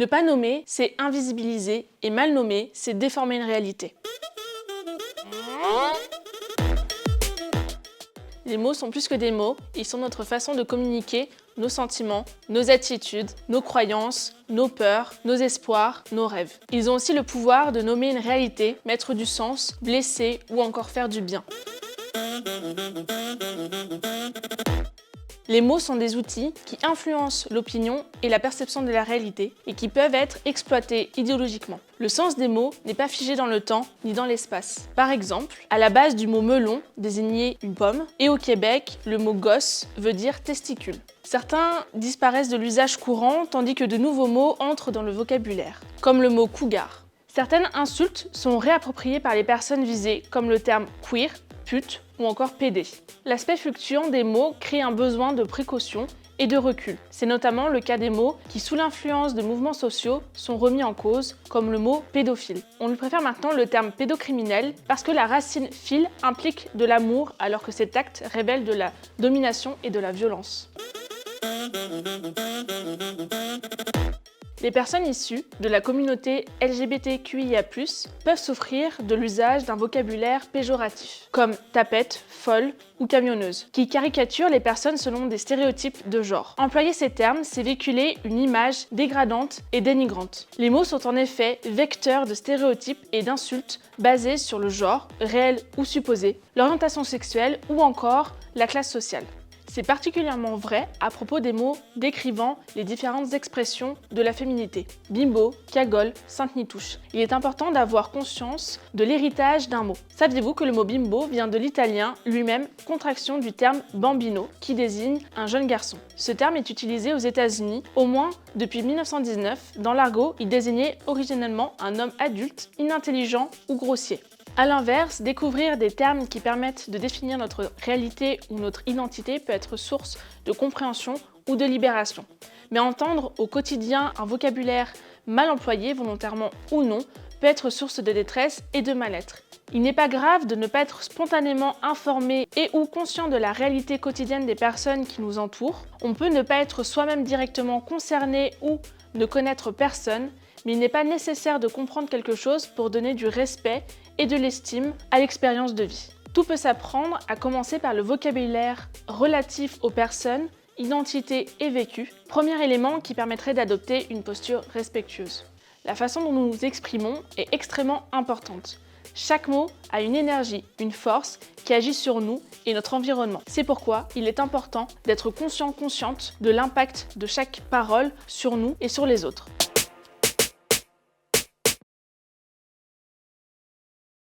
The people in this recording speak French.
Ne pas nommer, c'est invisibiliser, et mal nommer, c'est déformer une réalité. Les mots sont plus que des mots, ils sont notre façon de communiquer nos sentiments, nos attitudes, nos croyances, nos peurs, nos espoirs, nos rêves. Ils ont aussi le pouvoir de nommer une réalité, mettre du sens, blesser ou encore faire du bien. Les mots sont des outils qui influencent l'opinion et la perception de la réalité et qui peuvent être exploités idéologiquement. Le sens des mots n'est pas figé dans le temps ni dans l'espace. Par exemple, à la base du mot melon désignait une pomme et au Québec, le mot gosse veut dire testicule. Certains disparaissent de l'usage courant tandis que de nouveaux mots entrent dans le vocabulaire, comme le mot cougar. Certaines insultes sont réappropriées par les personnes visées, comme le terme queer, pute ou encore pédé. L'aspect fluctuant des mots crée un besoin de précaution et de recul. C'est notamment le cas des mots qui, sous l'influence de mouvements sociaux, sont remis en cause, comme le mot pédophile. On lui préfère maintenant le terme pédocriminel parce que la racine phile implique de l'amour alors que cet acte révèle de la domination et de la violence. Les personnes issues de la communauté LGBTQIA+, peuvent souffrir de l'usage d'un vocabulaire péjoratif, comme tapette, folle ou camionneuse, qui caricature les personnes selon des stéréotypes de genre. Employer ces termes, c'est véhiculer une image dégradante et dénigrante. Les mots sont en effet vecteurs de stéréotypes et d'insultes basés sur le genre, réel ou supposé, l'orientation sexuelle ou encore la classe sociale. C'est particulièrement vrai à propos des mots décrivant les différentes expressions de la féminité. Bimbo, cagole, sainte-nitouche. Il est important d'avoir conscience de l'héritage d'un mot. Saviez-vous que le mot bimbo vient de l'italien lui-même, contraction du terme bambino, qui désigne un jeune garçon. Ce terme est utilisé aux États-Unis au moins depuis 1919. Dans l'argot, il désignait originellement un homme adulte, inintelligent ou grossier. A l'inverse, découvrir des termes qui permettent de définir notre réalité ou notre identité peut être source de compréhension ou de libération. Mais entendre au quotidien un vocabulaire mal employé, volontairement ou non, peut être source de détresse et de mal-être. Il n'est pas grave de ne pas être spontanément informé et ou conscient de la réalité quotidienne des personnes qui nous entourent. On peut ne pas être soi-même directement concerné ou ne connaître personne, mais il n'est pas nécessaire de comprendre quelque chose pour donner du respect et de l'estime à l'expérience de vie. Tout peut s'apprendre, à commencer par le vocabulaire relatif aux personnes, identités et vécus, premier élément qui permettrait d'adopter une posture respectueuse. La façon dont nous nous exprimons est extrêmement importante. Chaque mot a une énergie, une force qui agit sur nous et notre environnement. C'est pourquoi il est important d'être conscient, consciente de l'impact de chaque parole sur nous et sur les autres.